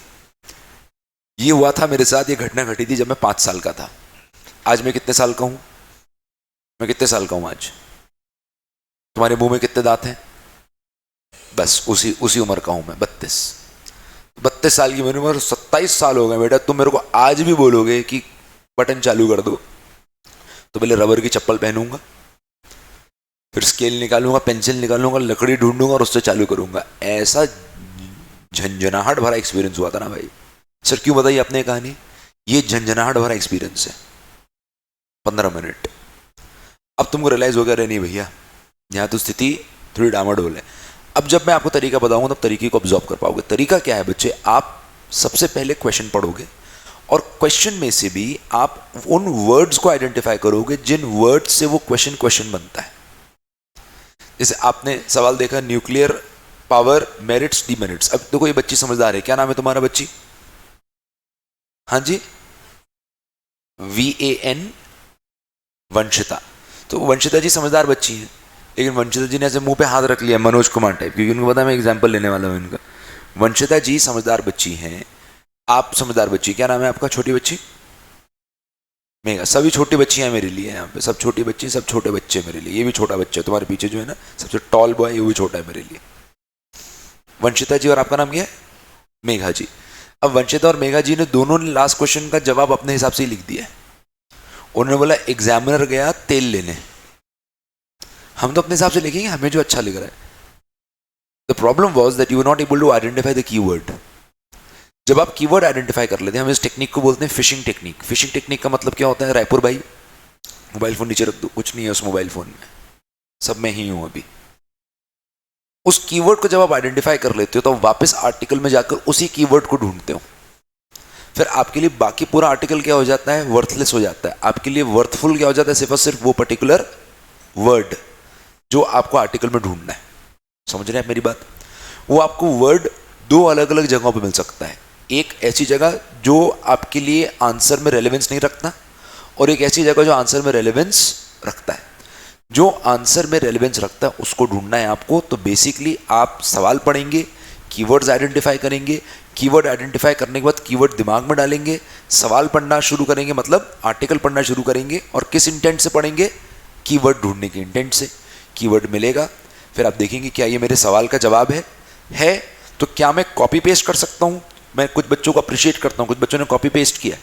ये हुआ था मेरे साथ, ये घटना घटी थी जब मैं 5 साल का था। आज मैं कितने साल का हूं, मैं कितने साल का हूं आज? तुम्हारे मुंह में कितने दांत हैं? बस उसी उम्र का हूं मैं, 32 साल की मेरी उम्र, 27 साल हो गए बेटा। तुम मेरे को आज भी बोलोगे कि बटन चालू कर दो, तो पहले रबर की चप्पल पहनूंगा, फिर स्केल निकालूंगा, पेंसिल निकालूंगा, लकड़ी ढूंढूंगा और उससे चालू करूंगा। ऐसा झंझनाहट भरा एक्सपीरियंस हुआ था ना भाई। सर क्यों बताइए आपने कहानी? ये झंझनाहट भरा एक्सपीरियंस है। 15 मिनट। अब तुमको रियलाइज हो गया अरे नहीं भैया यहाँ तो स्थिति थोड़ी डामाडोल है। अब जब मैं आपको तरीका बताऊंगा तब तरीके को ऑब्जॉर्व कर पाओगे। तरीका क्या है बच्चे? आप सबसे पहले क्वेश्चन पढ़ोगे और क्वेश्चन में से भी आप उन वर्ड्स को आइडेंटिफाई करोगे जिन वर्ड्स से वो क्वेश्चन बनता है। जैसे आपने सवाल देखा न्यूक्लियर पावर मेरिट्स डिमेरिट्स। अब देखो ये बच्ची समझदार है। क्या नाम है तुम्हारा बच्ची? हाँ जी, VAN, वंशिता। तो वंशिता जी समझदार बच्ची है, लेकिन वंशिता जी ने ऐसे मुंह पे हाथ रख लिया मनोज कुमार टाइप, क्योंकि उनको पता है मैं एग्जाम्पल लेने वाला हूँ इनका। वंशिता जी समझदार बच्ची हैं, आप समझदार बच्ची। क्या नाम है आपका? छोटी बच्ची मेघा। सभी छोटी बच्चियां मेरे लिए यहाँ पे, सब छोटी बच्ची, सब छोटे बच्चे मेरे लिए। ये भी छोटा बच्चा है तुम्हारे पीछे जो है ना, सबसे टॉल बॉय, वो भी छोटा है मेरे लिए। वंशिता जी और आपका नाम क्या है? मेघा जी। अब वंशिता और मेघा जी ने दोनों ने लास्ट क्वेश्चन का जवाब अपने हिसाब से ही लिख दिया है। उन्होंने बोला एग्जामिनर गया तेल लेने। हम तो अपने हिसाब से लिखेंगे हमें जो अच्छा लग रहा है। The problem was that you are not able to identify the keyword. जब आप कीवर्ड आइडेंटिफाई कर लेते हैं, हम इस टेक्निक को बोलते हैं फिशिंग टेक्निक। फिशिंग टेक्निक का मतलब क्या होता है? रायपुर भाई मोबाइल फोन नीचे रख दो, कुछ नहीं है उस मोबाइल फोन में, सब मैं ही हूं अभी। उस कीवर्ड को जब आप आइडेंटिफाई कर लेते हो तो वापस आर्टिकल में जाकर उसी कीवर्ड को ढूंढते हो। फिर आपके लिए बाकी पूरा आर्टिकल क्या हो जाता है? वर्थलेस हो जाता है। आपके लिए वर्थफुल क्या हो जाता है? सिर्फ और सिर्फ वो पर्टिकुलर वर्ड जो आपको आर्टिकल में ढूंढना है। समझ रहे हैं आप मेरी बात? वो आपको वर्ड 2 अलग अलग जगहों पे मिल सकता है। एक ऐसी जगह जो आपके लिए आंसर में रेलेवेंस नहीं रखता, और एक ऐसी जगह जो आंसर में रेलेवेंस रखता है। जो आंसर में रेलेवेंस रखता है उसको ढूंढना है आपको। तो बेसिकली आप सवाल पढ़ेंगे, कीवर्ड्स आइडेंटिफाई करेंगे, कीवर्ड आइडेंटिफाई करने के बाद कीवर्ड दिमाग में डालेंगे, सवाल पढ़ना शुरू करेंगे, मतलब आर्टिकल पढ़ना शुरू करेंगे। और किस इंटेंट से पढ़ेंगे? कीवर्ड ढूंढने के इंटेंट से। कीवर्ड मिलेगा, फिर आप देखेंगे क्या ये मेरे सवाल का जवाब है तो क्या मैं कॉपी पेस्ट कर सकता हूं? मैं कुछ बच्चों को अप्रिशिएट करता हूं, कुछ बच्चों ने कॉपी पेस्ट किया।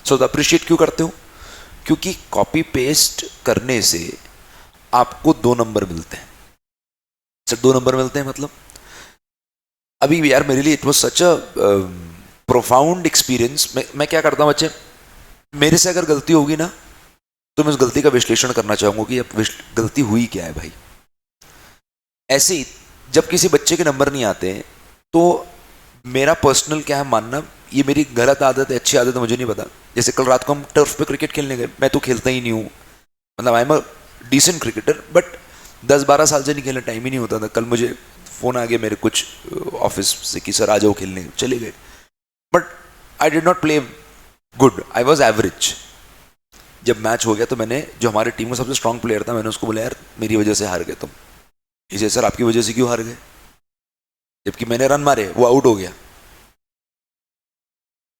सो अप्रिशिएट क्यों करते हो? क्योंकि कॉपी पेस्ट करने से आपको 2 नंबर मिलते हैं। सर 2 नंबर मिलते हैं मतलब? अभी यार मेरे लिए it was such a profound experience. मैं क्या करता हूं बच्चे, मेरे से अगर गलती होगी ना तो मैं उस गलती का विश्लेषण करना चाहूंगा कि अब गलती हुई क्या है भाई। ऐसे ही जब किसी बच्चे के नंबर नहीं आते तो मेरा पर्सनल क्या है मानना, ये मेरी गलत आदत है अच्छी आदत है मुझे नहीं पता। जैसे कल रात को हम टर्फ पे क्रिकेट खेलने गए, मैं तो खेलता ही नहीं हूँ, मतलब I am a decent cricketer, but 10-12 साल से नहीं खेलना, टाइम ही नहीं होता था। कल मुझे फ़ोन आ गया मेरे कुछ ऑफिस से कि सर आ जाओ खेलने, चले गए, but I did not play good, I was average. जब मैच हो गया तो मैंने, जो हमारे टीम का सबसे स्ट्रांग प्लेयर था, मैंने उसको बोला यार मेरी वजह से हार गए तुम। इसे सर आपकी वजह से क्यों हार गए, जबकि मैंने रन मारे, वो आउट हो गया।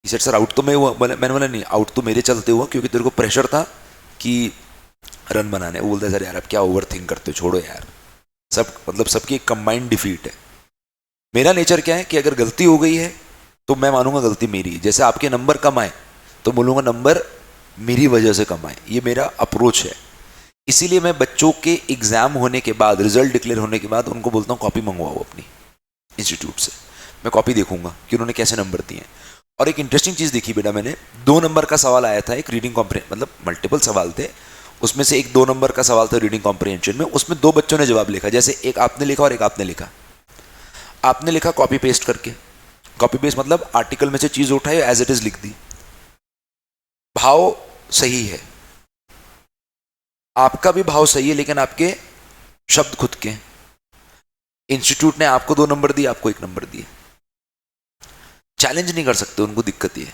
इसे सर आउट तो मैं हुआ, मैंने बोला नहीं, आउट तो मेरे चलते हुआ क्योंकि तेरे को प्रेशर था कि रन बनाने। वो बोलता है सर यार आप क्या ओवर थिंक करते हो, छोड़ो यार, सब मतलब सबकी एक कंबाइंड डिफीट है। मेरा नेचर क्या है कि अगर गलती हो गई है तो मैं मानूंगा गलती मेरी है। जैसे आपके नंबर कम आए तो बोलूंगा नंबर मेरी वजह से कम आए, ये मेरा अप्रोच है। इसीलिए मैं बच्चों के एग्जाम होने के बाद, रिजल्ट डिक्लेयर होने के बाद उनको बोलता हूँ कॉपी मंगवाओ अपनी इंस्टीट्यूट से, मैं कॉपी देखूंगा कि उन्होंने कैसे नंबर दिए हैं। और एक इंटरेस्टिंग चीज़ देखी बेटा मैंने, 2 नंबर का सवाल आया था, एक रीडिंग कॉम्प्रिहेंशन, मतलब मल्टीपल सवाल थे, उसमें से एक 2 नंबर का सवाल था रीडिंग कॉम्प्रिहेंशन में। उसमें 2 बच्चों ने जवाब लिखा, जैसे एक आपने लिखा और एक आपने लिखा। आपने लिखा कॉपी पेस्ट करके, कॉपी पेस्ट मतलब आर्टिकल में से चीज उठाई एज इट इज लिख दी, भाव सही है, आपका भी भाव सही है, लेकिन आपके शब्द खुद के। इंस्टीट्यूट ने आपको 2 नंबर दिए, आपको 1 नंबर दिए। चैलेंज नहीं कर सकते उनको, दिक्कत ये है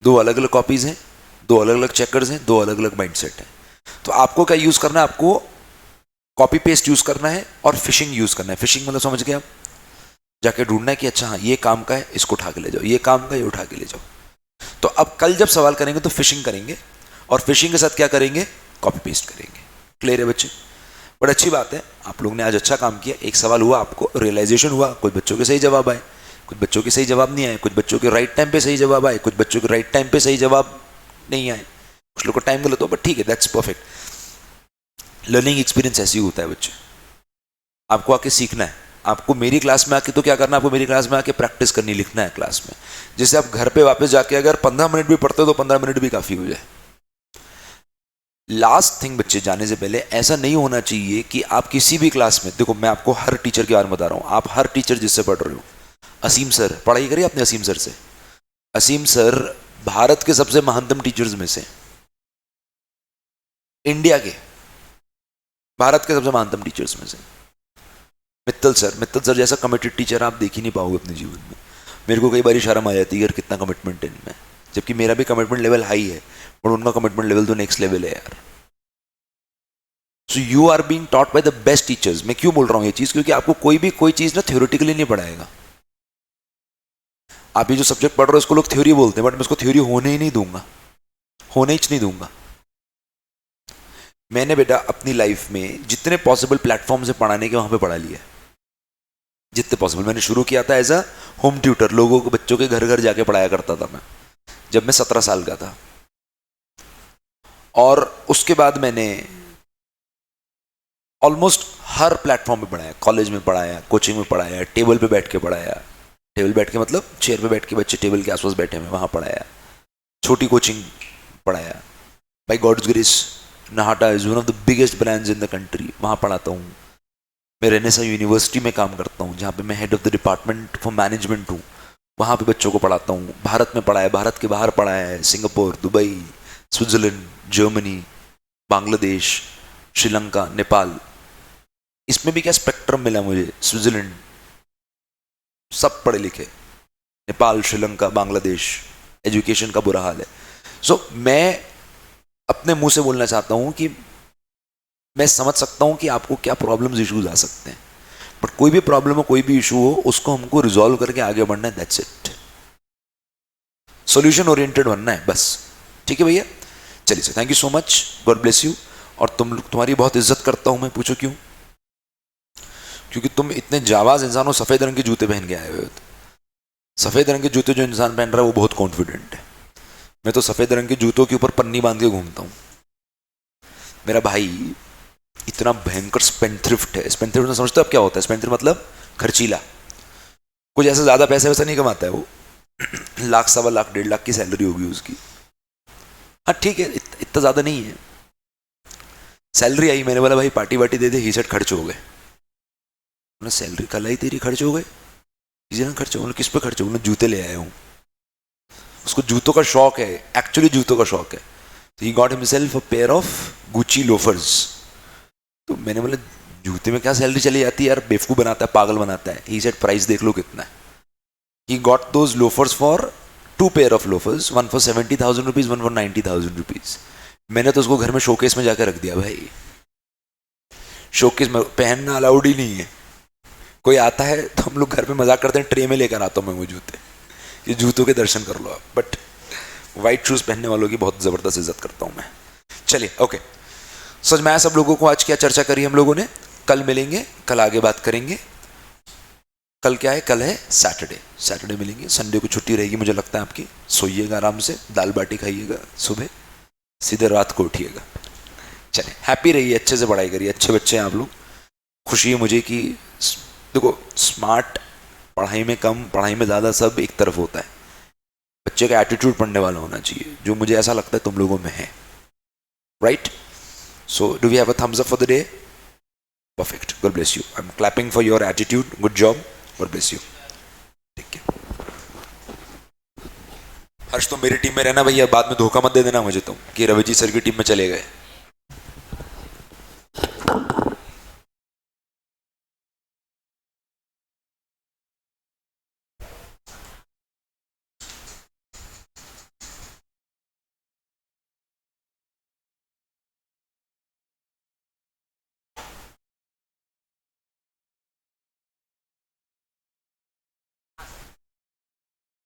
2 अलग अलग कॉपीज हैं, 2 अलग अलग चेकर्स हैं, 2 अलग अलग माइंडसेट है। तो आपको क्या यूज करना है, आपको कॉपी पेस्ट यूज करना है और फिशिंग यूज करना है। फिशिंग मतलब समझ गए आप, जाके ढूंढना है कि अच्छा हाँ ये काम का है, इसको उठा के ले जाओ, ये काम का, ये उठा के ले जाओ। तो अब कल जब सवाल करेंगे तो फिशिंग करेंगे, और फिशिंग के साथ क्या करेंगे, कॉपी पेस्ट करेंगे। क्लियर है बच्चे? बट अच्छी बात है, आप लोग ने आज अच्छा काम किया। एक सवाल हुआ, आपको रियलाइजेशन हुआ, कुछ बच्चों के सही जवाब आए, कुछ बच्चों के सही जवाब नहीं आए, कुछ बच्चों के राइट टाइम पे सही जवाब आए, कुछ बच्चों के राइट टाइम पे सही जवाब नहीं आए, कुछ लोग को टाइम गलत हो, बट ठीक है, दैट्स परफेक्ट। लर्निंग एक्सपीरियंस ऐसे ही होता है बच्चे, आपको आके सीखना है। आपको मेरी क्लास में आके तो क्या करना है, आपको मेरी क्लास में आके प्रैक्टिस करनी, लिखना है क्लास में। जैसे आप घर पे वापस जाके अगर 15 मिनट भी पढ़ते हो तो 15 मिनट भी काफी हो जाए। लास्ट थिंग बच्चे, जाने से पहले ऐसा नहीं होना चाहिए कि आप किसी भी क्लास में, देखो मैं आपको हर टीचर के बारे में बता रहा हूं, आप हर टीचर जिससे पढ़ रहे हो, असीम सर, पढ़ाई करिए आपने असीम सर से। असीम सर भारत के सबसे महानतम टीचर्स में से, इंडिया के, भारत के सबसे महानतम टीचर्स में से। मित्तल सर जैसा कमिटेड टीचर आप देख ही नहीं पाओगे अपने जीवन में। मेरे को कई बार शर्म आ जाती है यार कितना कमिटमेंट है इनमें, जबकि मेरा भी कमिटमेंट लेवल हाई है, और उनका कमिटमेंट लेवल तो नेक्स्ट लेवल है यार। So you are being taught by the best teachers. मैं क्यों बोल रहा हूं ये चीज, क्योंकि आपको कोई चीज ना थ्योरेटिकली नहीं पढ़ाएगा। आप ये जो सब्जेक्ट पढ़ रहे हो इसको लोग थ्योरी बोलते हैं, बट मैं इसको थ्योरी होने ही नहीं दूंगा, होने ही नहीं दूंगा। मैंने बेटा अपनी लाइफ में जितने पॉसिबल प्लेटफॉर्म से पढ़ाने के वहां पे पढ़ा लिया, जितने पॉसिबल। मैंने शुरू किया था एज अ होम ट्यूटर, लोगों को, बच्चों के घर घर जाके पढ़ाया करता था मैं, जब मैं 17 साल का था। और उसके बाद मैंने ऑलमोस्ट हर प्लेटफॉर्म पे पढ़ाया, कॉलेज में पढ़ाया, कोचिंग में पढ़ाया, टेबल पे बैठ के पढ़ाया। टेबल बैठ के मतलब चेयर पे बैठ के बच्चे टेबल के आसपास बैठे हुए, वहां पढ़ाया। छोटी कोचिंग पढ़ाया। By God's grace Nahata is one of the biggest brands in the country, वहां पढ़ाता हूँ। मैं रेनेसा यूनिवर्सिटी में काम करता हूँ, जहाँ पे मैं head of the department for management हूँ, वहाँ पे बच्चों को पढ़ाता हूँ। भारत में पढ़ाया, भारत के बाहर पढ़ाया है, Singapore, Dubai, Switzerland, Germany, Bangladesh, Sri Lanka, Nepal. इसमें भी क्या स्पेक्ट्रम मिला मुझे, स्विट्जरलैंड, सब पढ़े लिखे, नेपाल, श्रीलंका, बांग्लादेश, एजुकेशन का बुरा हाल है। सो मैं अपने मुंह से बोलना चाहता हूं कि मैं समझ सकता हूं कि आपको क्या प्रॉब्लम्स, इश्यूज आ सकते हैं, बट कोई भी प्रॉब्लम हो, कोई भी इशू हो, उसको हमको रिजॉल्व करके आगे बढ़ना है, दैट्स इट। सॉल्यूशन ओरिएंटेड बनना है बस। ठीक है भैया, चलिए sir, thank you so much, God bless you. और तुम्हारी बहुत इज्जत करता हूं मैं, पूछो क्यों? क्योंकि तुम इतने जाबाज इंसान हो, सफेद रंग के जूते पहन के आए हुए हो। सफेद रंग के जूते जो इंसान पहन रहा है वो बहुत कॉन्फिडेंट है। मैं तो सफेद रंग के जूतों के ऊपर पन्नी बांध के घूमता हूं। मेरा भाई इतना भयंकर स्पेंथ्रिफ्ट है। स्पेंथ्रिफ्ट समझते हो आप क्या होता है? स्पेंथ्रिफ्ट मतलब खर्चीला, कुछ ऐसे ज्यादा पैसे वैसा नहीं कमाता है वो। लाख, 1.25 लाख, 1.5 लाख की सैलरी होगी उसकी। हाँ ठीक है, इतना ज्यादा नहीं है। सैलरी आई, मैंने बोला भाई पार्टी वार्टी दे दे, ही सेट खर्च हो गए। सैलरी कल आई तेरी, खर्च हो गए? किसी ने खर्चा, बोले किस पे खर्चा, बोले जूते ले आया हूँ। उसको जूतों का शौक है, एक्चुअली जूतों का शौक है। तो he got himself a pair of Gucci loafers. तो मैंने बोला जूते में क्या सैलरी चली जाती है यार, बेवकूफ बनाता है, पागल बनाता है। ही सेड प्राइस देख लो कितना है। He got those loafers for 2 pair of loafers, one for 70,000 rupees, one for 90,000 rupees. मैंने तो उसको घर में शोकेस में जाकर रख दिया भाई। शोकेस में पहनना अलाउड ही नहीं है। कोई आता है तो हम लोग घर पे मजाक करते हैं, ट्रे में लेकर आता हूँ मैं वो जूते, ये जूतों के दर्शन कर लो आप। बट वाइट शूज पहनने वालों की बहुत जबरदस्त इज्जत करता हूँ मैं। चलिए ओके, समझ में आया सब लोगों को आज क्या चर्चा करी हम लोगों ने। कल मिलेंगे, कल आगे बात करेंगे। कल क्या है, कल है सैटरडे, सैटरडे मिलेंगे। संडे को छुट्टी रहेगी मुझे लगता है आपकी। सोइएगा आराम से, दाल बाटी खाइएगा, सुबह सीधे रात को उठिएगा। चलिए हैप्पी रहिए, अच्छे से पढ़ाई करिए, अच्छे बच्चे हैं आप लोग। खुशी है मुझे कि देखो स्मार्ट पढ़ाई में कम, पढ़ाई में ज़्यादा, सब एक तरफ होता है। बच्चे का एटीट्यूड पढ़ने वाला होना चाहिए, जो मुझे ऐसा लगता है तुम लोगों में है। Right? So do we have a thumbs up for the day? Perfect, God bless you. I am clapping for your attitude, good job, God bless you. ठीक है हर्ष, तुम मेरी टीम में रहना भैया, बाद में धोखा मत दे देना मुझे तुम कि रवि जी सर की टीम में चले गए।